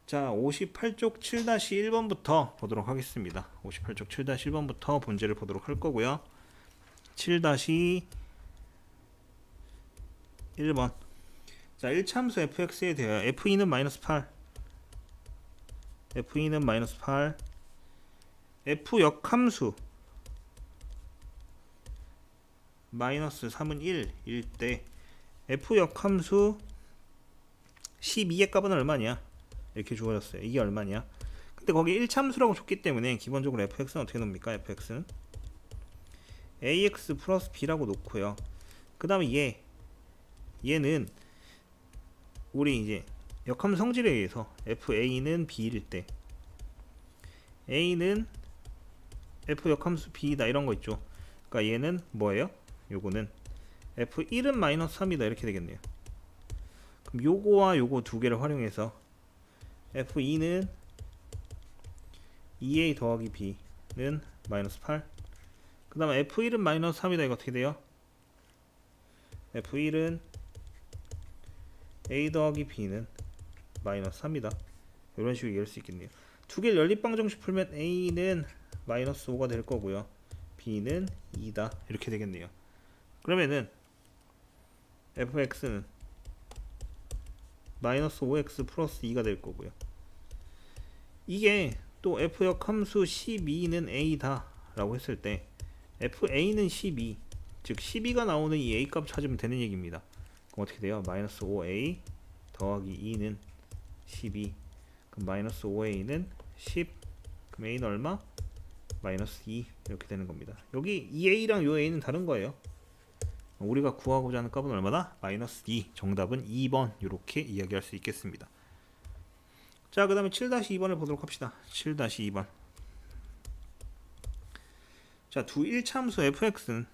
자, 58쪽 7-1번부터 보도록 하겠습니다. 58쪽 7-1번부터 문제를 보도록 할 거고요. 7-1번. 자, 1참수 fx에 대하여 f는 -8, f는 -8, f 역함수 -3은 1일 때 f 역함수 12의 값은 얼마냐? 이렇게 주어졌어요. 이게 얼마냐? 근데 거기 1참수라고 줬기 때문에 기본적으로 fx는 어떻게 놉니까? fx는 ax 플러스 b라고 놓고요. 그 다음에 얘는 우리 이제 역함수 성질에 의해서 fa는 b일 때 a는 f 역함수 b다 이런 거 있죠. 그러니까 얘는 뭐예요? 요거는 f1은 -3이다 이렇게 되겠네요. 그럼 요거와 요거 두 개를 활용해서 f2는 2a 더하기 b는 -8. 그 다음에 f1은 -3이다. 이거 어떻게 돼요? f1은 a 더하기 b는 -3이다. 이런 식으로 이해할 수 있겠네요. 두 개를 연립방정식 풀면 a는 -5가 될 거고요. b는 2다. 이렇게 되겠네요. 그러면은 fx는 -5x 플러스 2가 될 거고요. 이게 또 f역 함수 12는 a다 라고 했을 때 fa는 12, 즉 12가 나오는 이 a 값 찾으면 되는 얘기입니다. 그럼 어떻게 돼요? -5a 더하기 2는 12, 그럼 -5a는 10, 그럼 a는 얼마? -2 이렇게 되는 겁니다. 여기 이 a랑 요 a는 다른 거예요. 우리가 구하고자 하는 값은 얼마다? -2. 정답은 2번. 이렇게 이야기할 수 있겠습니다. 자, 그 다음에 7-2번을 보도록 합시다. 7-2번. 자, 두 1참수 fx는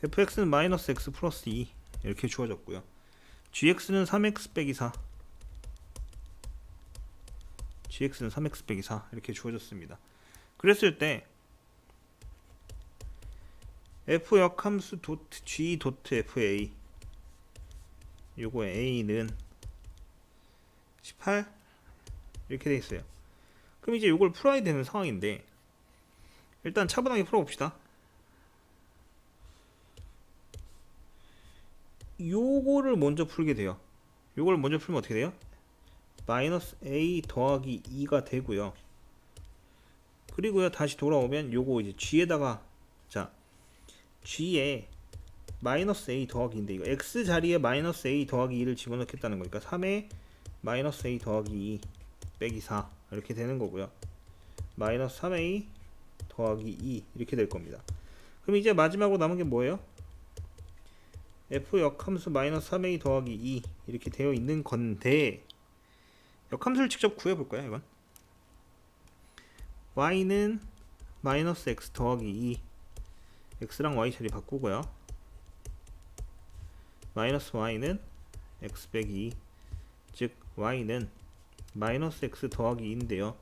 -x 플러스 2 이렇게 주어졌고요. gx는 3x 빼기 4, gx는 3x 빼기 4 이렇게 주어졌습니다. 그랬을 때 f 역함수 도트 g 도트 fa, 요거의 a는 18 이렇게 돼 있어요. 그럼 이제 요걸 풀어야 되는 상황인데 일단 차분하게 풀어봅시다. 요거를 먼저 풀게 돼요. 요걸 먼저 풀면 어떻게 돼요? -a 더하기 2가 되고요. 그리고요 다시 돌아오면 요거 이제 g에다가, 자, g에 -a 더하기인데 이거 x 자리에 -a 더하기 2를 집어넣겠다는 거니까 3에 -a 더하기 2 빼기 4 이렇게 되는 거고요. -3a 더하기 2 이렇게 될 겁니다. 그럼 이제 마지막으로 남은 게 뭐예요? f 역함수 -3a 더하기 2 이렇게 되어 있는 건데 역함수를 직접 구해볼 거야. 이건 y는 -x 더하기 2, x랑 y 자리 바꾸고요. -y는 x 빼기 2, 즉 y는 -x 더하기 2인데요.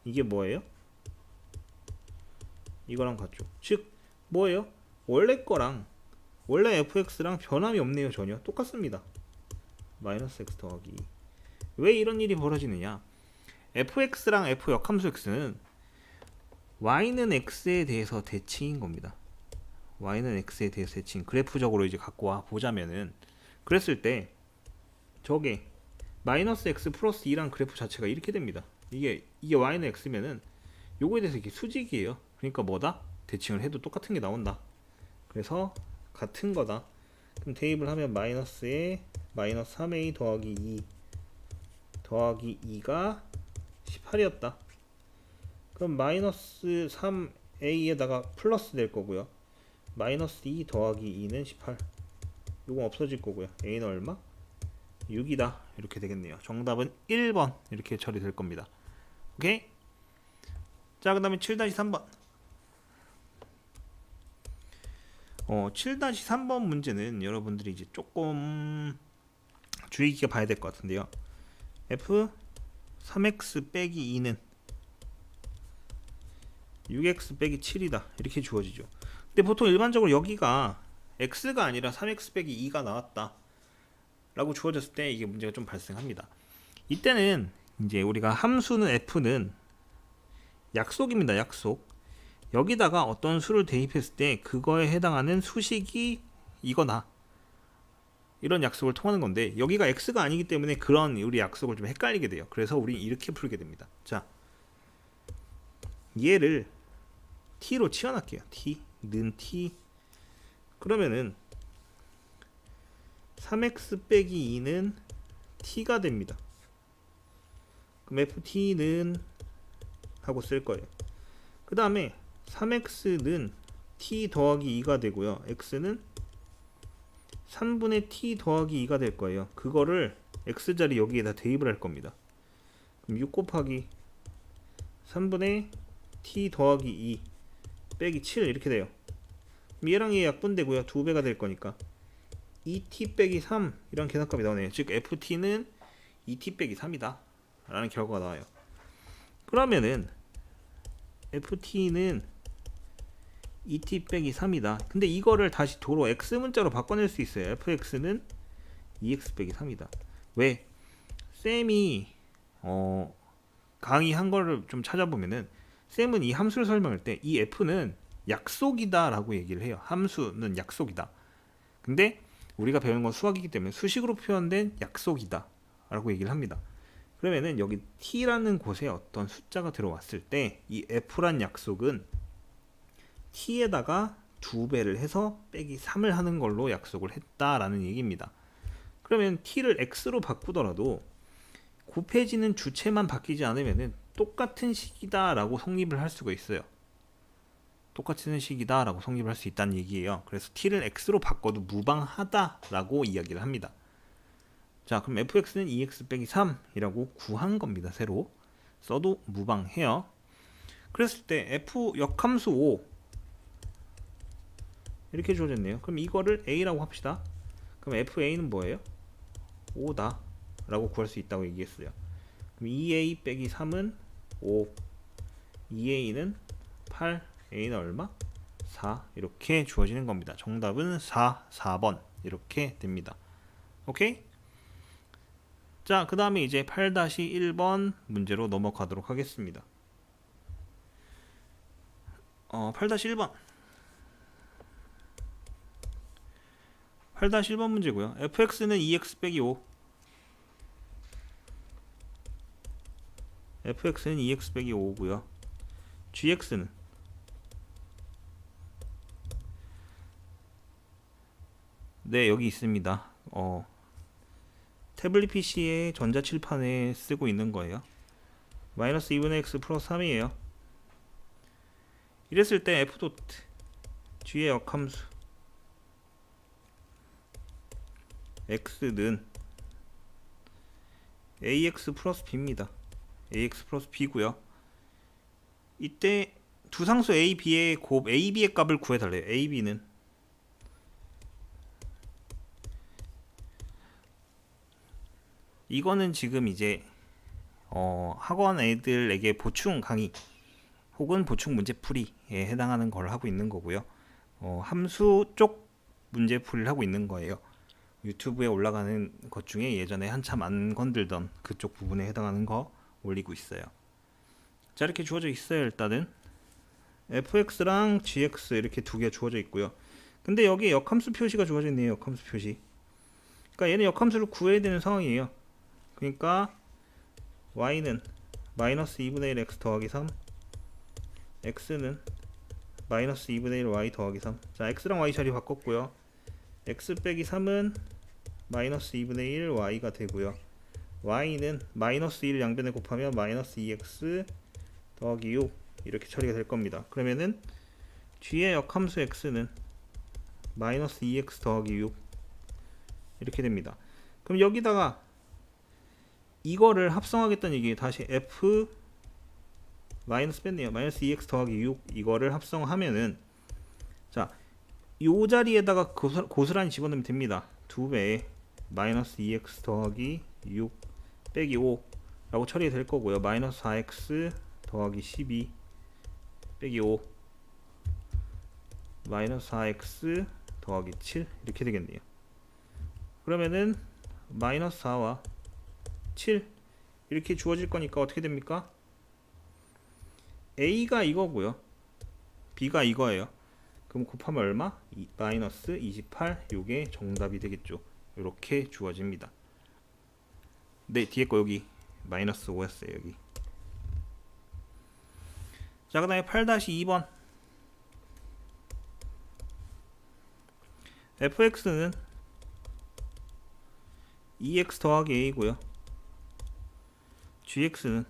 이게 뭐예요? 이거랑 같죠. 즉 뭐예요? 원래 거랑 원래 fx랑 변함이 없네요. 전혀 똑같습니다. -x 더하기 2. 왜 이런 일이 벌어지느냐? fx랑 f 역함수 x는 y는 x에 대해서 대칭인 겁니다. y는 x에 대해서 대칭, 그래프적으로 이제 갖고 와 보자면은, 그랬을 때 저게 -x 플러스 2란 그래프 자체가 이렇게 됩니다. 이게 y는 x면은 요거에 대해서 이게 수직이에요. 그러니까 뭐다? 대칭을 해도 똑같은 게 나온다. 그래서 같은 거다. 그럼 대입을 하면 마이너스에 -3a 더하기 2 더하기 2가 18이었다. 그럼 -3a에다가 플러스 될 거고요. -2 더하기 2는 18. 요건 없어질 거고요. a는 얼마? 6이다. 이렇게 되겠네요. 정답은 1번. 이렇게 처리될 겁니다. 오케이? 자, 그 다음에 7-3번. 7-3번 문제는 여러분들이 이제 조금 주의 깊게 봐야 될 것 같은데요. f 3x 빼기 2는 6x 빼기 7이다. 이렇게 주어지죠. 근데 보통 일반적으로 여기가 x가 아니라 3x 빼기 2가 나왔다 라고 주어졌을 때 이게 문제가 좀 발생합니다. 이때는 이제 우리가 함수는 f는 약속입니다. 약속. 여기다가 어떤 수를 대입했을 때 그거에 해당하는 수식이 이거다, 이런 약속을 통하는 건데, 여기가 x가 아니기 때문에 그런 우리 약속을 좀 헷갈리게 돼요. 그래서 우리 이렇게 풀게 됩니다. 자, 얘를 t로 치환할게요. t는 t. 그러면은 3x 빼기 2는 t가 됩니다. 그럼 ft는 하고 쓸 거예요. 그 다음에 3x는 t 더하기 2가 되고요. x는 3분의 t 더하기 2가 될 거예요. 그거를 x자리 여기에다 대입을 할 겁니다. 그럼 6 곱하기 3분의 t 더하기 2 빼기 7 이렇게 돼요. 얘랑 얘 약분되고요. 2배가 될 거니까 2t 빼기 3 이런 계산값이 나오네요. 즉 ft는 2t 빼기 3이다 라는 결과가 나와요. 그러면은 ft는 2t 빼기 3이다. 근데 이거를 다시 도로 x 문자로 바꿔낼 수 있어요. fx는 2x 빼기 3이다. 왜? 쌤이 강의한 거를 좀 찾아보면은 쌤은 이 함수를 설명할 때 이 f는 약속이다 라고 얘기를 해요. 함수는 약속이다. 근데 우리가 배우는 건 수학이기 때문에 수식으로 표현된 약속이다 라고 얘기를 합니다. 그러면은 여기 t라는 곳에 어떤 숫자가 들어왔을 때 이 f란 약속은 t에다가 2배를 해서 빼기 3을 하는 걸로 약속을 했다라는 얘기입니다. 그러면 t를 x로 바꾸더라도 곱해지는 주체만 바뀌지 않으면 똑같은 식이다 라고 성립을 할 수가 있어요. 똑같은 식이다 라고 성립을 할 수 있다는 얘기예요. 그래서 t를 x로 바꿔도 무방하다 라고 이야기를 합니다. 자, 그럼 fx는 2x 빼기 3이라고 구한 겁니다. 새로 써도 무방해요. 그랬을 때 f 역함수 5 이렇게 주어졌네요. 그럼 이거를 a라고 합시다. 그럼 fa는 뭐예요? 5다 라고 구할 수 있다고 얘기했어요. 그럼 2a 빼기 3은 5, 2a는 8, a는 얼마? 4 이렇게 주어지는 겁니다. 정답은 4번 이렇게 됩니다. 오케이? 자, 그 다음에 이제 8-1번 문제로 넘어가도록 하겠습니다. 8-1번 8-1번 문제고요. fx는 2x 빼기 5, fx는 2x 빼기 5고요. gx는 네, 여기 있습니다. 태블릿 PC의 전자칠판에 쓰고 있는 거예요. 마이너스 2분의 x 플러스 3이에요. 이랬을 때 f 도트 g의 역함수 x는 ax 플러스 b입니다. ax 플러스 b고요. 이때 두 상수 a, b의 곱 a, b의 값을 구해달래요. a, b는 이거는 지금 이제 학원 애들에게 보충 강의 혹은 보충 문제풀이에 해당하는 걸 하고 있는 거고요. 함수 쪽 문제풀이를 하고 있는 거예요. 유튜브에 올라가는 것 중에 예전에 한참 안 건들던 그쪽 부분에 해당하는 거 올리고 있어요. 자, 이렇게 주어져 있어요. 일단은 fx랑 gx 이렇게 두 개 주어져 있고요. 근데 여기에 역함수 표시가 주어져 있네요. 역함수 표시. 그러니까 얘는 역함수를 구해야 되는 상황이에요. 그러니까 y는 마이너스 2분의 1 x 더하기 3, x는 마이너스 2분의 1 y 더하기 3. 자, x랑 y 자리 바꿨고요. x 빼기 3은 마이너스 2분의 1 y가 되고요. y는 마이너스 1 양변에 곱하면 마이너스 2x 더하기 6 이렇게 처리가 될 겁니다. 그러면은 g의 역함수 x는 마이너스 2x 더하기 6 이렇게 됩니다. 그럼 여기다가 이거를 합성하겠다는 얘기예요. 다시 f 마이너스 뺐네요. 마이너스 2x 더하기 6 이거를 합성하면은, 자, 요 자리에다가 고스란히 집어넣으면 됩니다. 2배에 마이너스 2x 더하기 6 빼기 5 라고 처리가 될 거고요. 마이너스 4x 더하기 12 빼기 5 마이너스 4x 더하기 7 이렇게 되겠네요. 그러면은 마이너스 4와 7 이렇게 주어질 거니까 어떻게 됩니까? A가 이거고요. B가 이거예요. 그럼 곱하면 얼마? 마이너스 28. 요게 정답이 되겠죠. 이렇게 주어집니다. 네, 뒤에 거 여기 마이너스 5였어요. 여기. 자, 그 다음에 8-2번. fx는 2x 더하기 a고요. gx는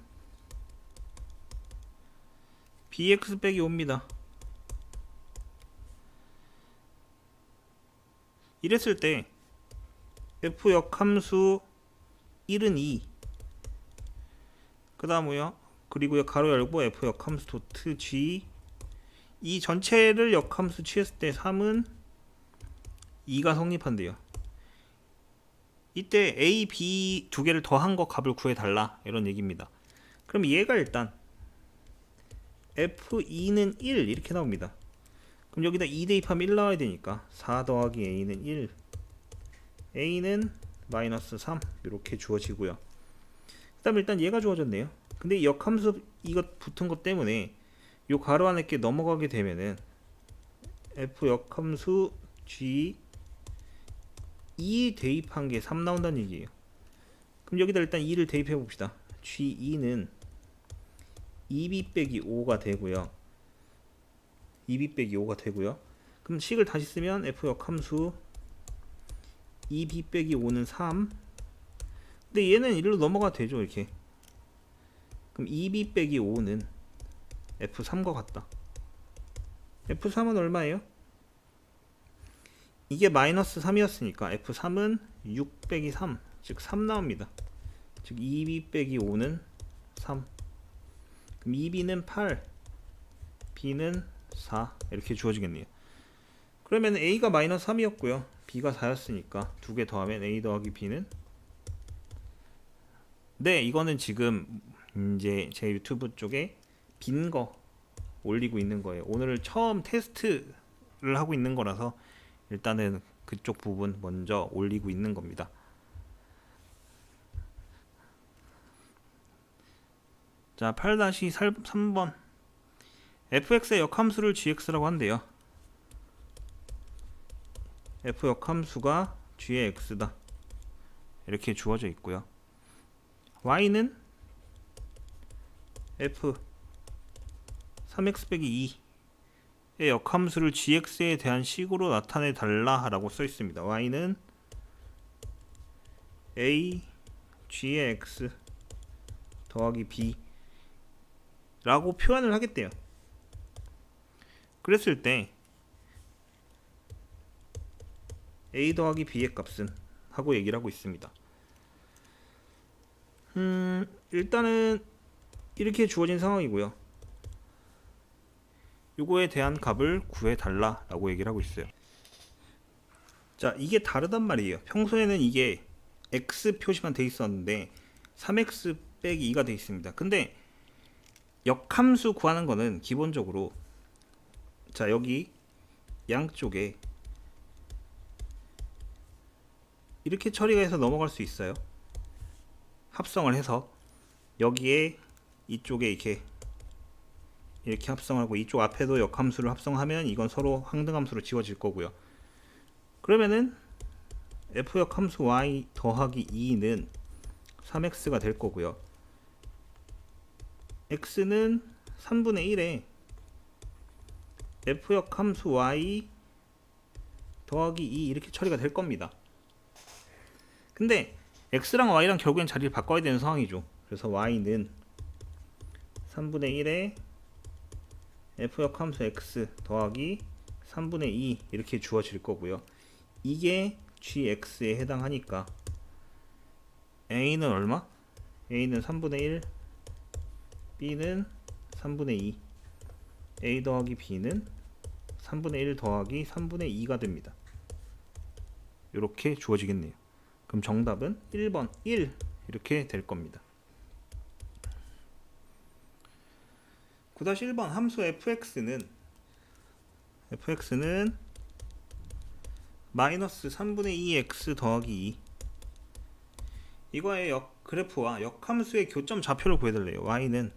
bx 빼기 5입니다. 이랬을 때 f 역함수 1은 2, 그 다음에요 그리고요 가로 열고 f 역함수 도트 g, 이 전체를 역함수 취했을 때 3은 2가 성립한대요. 이때 a, b 두 개를 더한 거 값을 구해달라 이런 얘기입니다. 그럼 얘가 일단 f2는 1 이렇게 나옵니다. 그럼 여기다 2 대입하면 1 나와야 되니까 4 더하기 a는 1, a는 마이너스 3 이렇게 주어지고요. 그 다음에 일단 얘가 주어졌네요. 근데 이 역함수 이거 붙은 것 때문에 요 가로 안에 게 넘어가게 되면은 f 역함수 g 2 대입한 게 3 나온다는 얘기예요. 그럼 여기다 일단 2를 대입해 봅시다. g2는 2b 빼기 5가 되고요. 2b 빼기 5가 되고요. 그럼 식을 다시 쓰면 f 역함수 2b 빼기 5는 3. 근데 얘는 1로 넘어가 되죠. 이렇게. 그럼 2b 빼기 5는 f3과 같다. f3은 얼마예요? 이게 마이너스 3이었으니까 f3은 6 빼기 3, 즉 3 나옵니다. 즉 2b 빼기 5는 3. 그럼 2b는 8, b는 4 이렇게 주어지겠네요. 그러면 a가 마이너스 3이었고요. b가 4였으니까 두 개 더하면 a 더하기 b는, 네, 이거는 지금 이제 제 유튜브 쪽에 빈 거 올리고 있는 거예요. 오늘 처음 테스트를 하고 있는 거라서 일단은 그쪽 부분 먼저 올리고 있는 겁니다. 자, 8-3번. fx의 역함수를 gx라고 한대요. f 역함수가 g의 x다 이렇게 주어져 있고요. y는 f 3x 빼기 2의 역함수를 gx에 대한 식으로 나타내 달라 라고 써 있습니다. y는 a g의 x 더하기 b 라고 표현을 하겠대요. 그랬을 때 a 더하기 b의 값은 하고 얘기를 하고 있습니다. 일단은 이렇게 주어진 상황이고요. 요거에 대한 값을 구해달라 라고 얘기를 하고 있어요. 자, 이게 다르단 말이에요. 평소에는 이게 x 표시만 돼 있었는데 3x 빼기 2가 돼 있습니다. 근데 역함수 구하는 거는 기본적으로, 자, 여기 양쪽에 이렇게 처리가 해서 넘어갈 수 있어요. 합성을 해서 여기에 이쪽에 이렇게 합성하고 이쪽 앞에도 역함수를 합성하면 이건 서로 항등함수로 지워질 거고요. 그러면은 f 역함수 y 더하기 2는 3x가 될 거고요. x는 3분의 1에 f 역함수 y 더하기 2 이렇게 처리가 될 겁니다. 근데 x랑 y랑 결국엔 자리를 바꿔야 되는 상황이죠. 그래서 y는 3분의 1에 f 역함수 x 더하기 3분의 2 이렇게 주어질 거고요. 이게 gx에 해당하니까 a는 얼마? a는 3분의 1, b는 3분의 2, a 더하기 b는 3분의 1 더하기 3분의 2가 됩니다. 이렇게 주어지겠네요. 그럼 정답은 1번 1 이렇게 될 겁니다. 9-1번 함수 fx는 마이너스 3분의 2x 더하기 2, 이거의 그래프와 역함수의 교점 좌표를 구해달래요. y는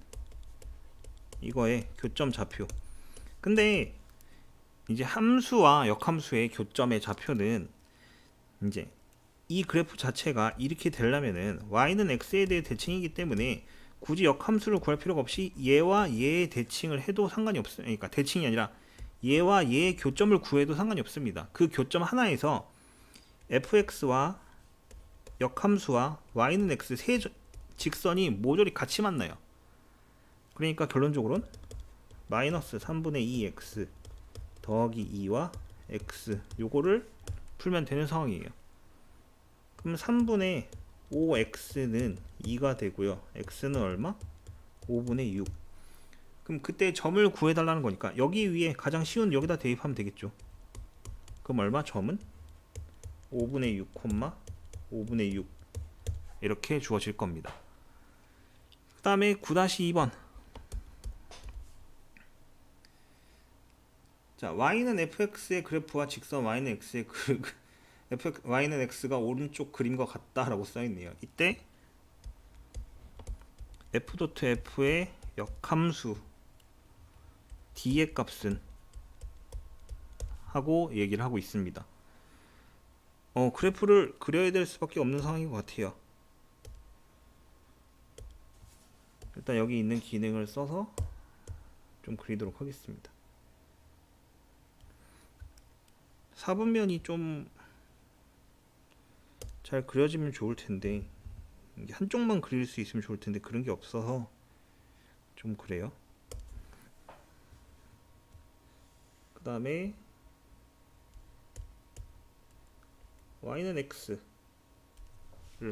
이거의 교점 좌표. 근데 이제 함수와 역함수의 교점의 좌표는 이제 이 그래프 자체가 이렇게 되려면은 y는 x에 대해 대칭이기 때문에 굳이 역함수를 구할 필요가 없이 얘와 얘의 대칭을 해도 상관이 없어요. 그러니까 대칭이 아니라 얘와 얘의 교점을 구해도 상관이 없습니다. 그 교점 하나에서 fx와 역함수와 y는 x 세 직선이 모조리 같이 만나요. 그러니까 결론적으로는 마이너스 3분의 2x 더하기 2와 x 요거를 풀면 되는 상황이에요. 그럼 3분의 5x는 2가 되고요. x는 얼마? 5분의 6. 그럼 그때 점을 구해달라는 거니까 여기 위에 가장 쉬운 여기다 대입하면 되겠죠. 그럼 얼마? 점은 5분의 6, 5분의 6 이렇게 주어질 겁니다. 그 다음에 9-2번. 자, y는 fx의 그래프와 직선 y는 x의 y는 x가 오른쪽 그림과 같다라고 써있네요. 이때 f.f의 역함수 d의 값은 하고 얘기를 하고 있습니다. 그래프를 그려야 될 수밖에 없는 상황인 것 같아요. 일단 여기 있는 기능을 써서 좀 그리도록 하겠습니다. 4분면이 좀 잘 그려지면 좋을 텐데 한쪽만 그릴 수 있으면 좋을 텐데 그런 게 없어서 좀 그래요. 그 다음에 y는 x를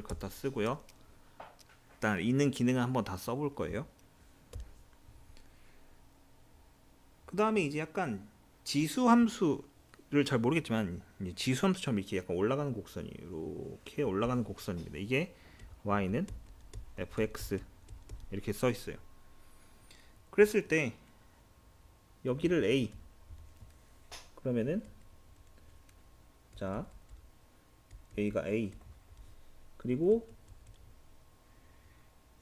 갖다 쓰고요. 일단 있는 기능을 한번 다 써볼 거예요. 그 다음에 이제 약간 지수 함수를 잘 모르겠지만 이제 지수 함수처럼 이렇게 약간 올라가는 곡선이 이렇게 올라가는 곡선입니다. 이게 y는 fx 이렇게 써 있어요. 그랬을 때 여기를 a 그러면은 자 여기가 a 그리고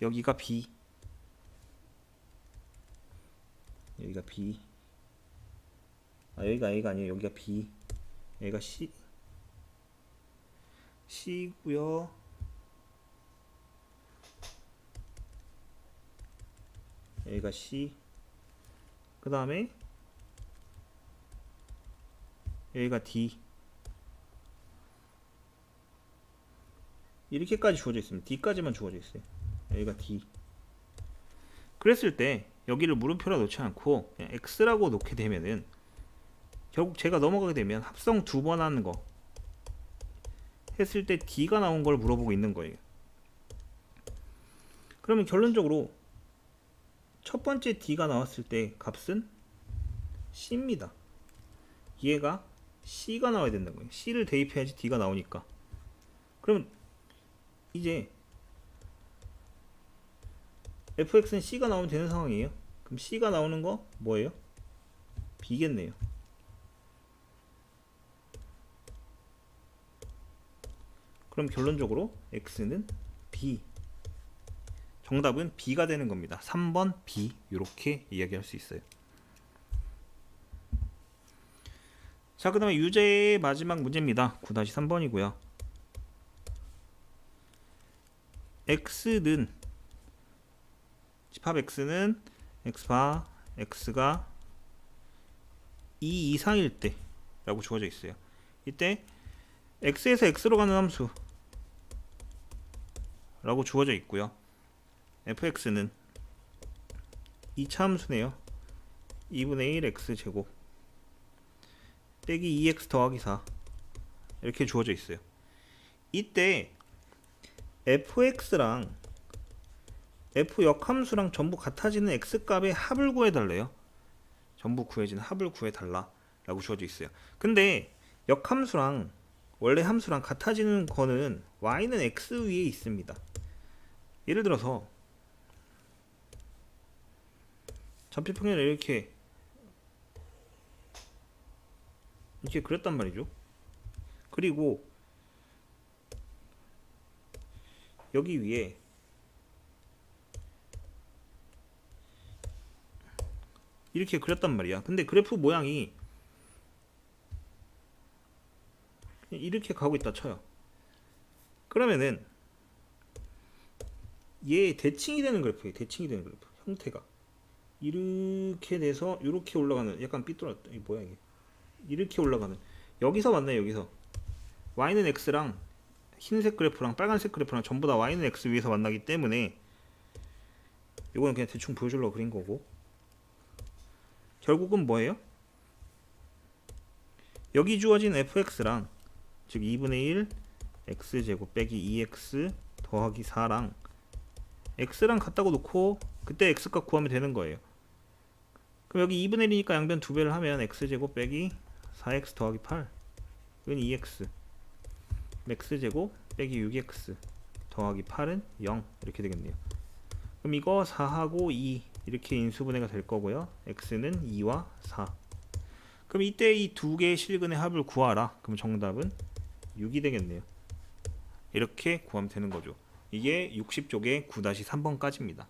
여기가 b 여기가 b 여기가 a가 아니에요. 여기가 b 여기가 c고요. 여기가 c 그 다음에 여기가 d 이렇게까지 주어져 있습니다. d까지만 주어져 있어요. 여기가 d 그랬을 때 여기를 물음표라 놓지 않고 그냥 x라고 놓게 되면은 결국 제가 넘어가게 되면 합성 2번 하는 거 했을 때 d가 나온 걸 물어보고 있는 거예요. 그러면 결론적으로 첫 번째 d가 나왔을 때 값은 c입니다. 얘가 c가 나와야 된다는 거예요. c를 대입해야지 d가 나오니까. 그러면 이제 fx는 c가 나오면 되는 상황이에요. 그럼 c가 나오는 거 뭐예요? b겠네요. 그럼 결론적으로 x는 b 정답은 b가 되는 겁니다. 3번 b 이렇게 이야기할 수 있어요. 자, 그 다음에 유제의 마지막 문제입니다. 9-3번이고요 x는 집합 x는 x바 x가 2 이상일 때 라고 주어져 있어요. 이때 x에서 x로 가는 함수 라고 주어져 있고요. fx는 2차 함수네요. 2분의 1 x제곱 빼기 2x 더하기 4 이렇게 주어져 있어요. 이때 fx랑 f 역함수랑 전부 같아지는 x값의 합을 구해달래요. 전부 구해지는 합을 구해달라 라고 주어져 있어요. 근데 역함수랑 원래 함수랑 같아지는 거는 y는 x 위에 있습니다. 예를 들어서 좌표평면을 이렇게 그렸단 말이죠. 그리고 여기 위에 이렇게 그렸단 말이야. 근데 그래프 모양이 이렇게 가고 있다 쳐요. 그러면은 얘 대칭이 되는 그래프예요. 대칭이 되는 그래프 형태가 이렇게 돼서 이렇게 올라가는, 약간 삐뚤었다. 이게 뭐야 이게? 이렇게 올라가는, 여기서 만나요. 여기서 y는 x랑 흰색 그래프랑 빨간색 그래프랑 전부 다 y는 x 위에서 만나기 때문에 이거는 그냥 대충 보여주려고 그린 거고, 결국은 뭐예요? 여기 주어진 fx랑, 즉 2분의 1 x제곱 빼기 2x 더하기 4랑 x랑 같다고 놓고 그때 x값 구하면 되는 거예요. 그럼 여기 2분의 1이니까 양변 2배를 하면 x제곱 빼기 4x 더하기 8, 이건 2x, x제곱 빼기 6x 더하기 8은 0 이렇게 되겠네요. 그럼 이거 4하고 2 이렇게 인수분해가 될 거고요. x는 2와 4. 그럼 이때 이 두 개의 실근의 합을 구하라. 그럼 정답은 6이 되겠네요. 이렇게 구하면 되는 거죠. 이게 60쪽의 9-3번까지입니다.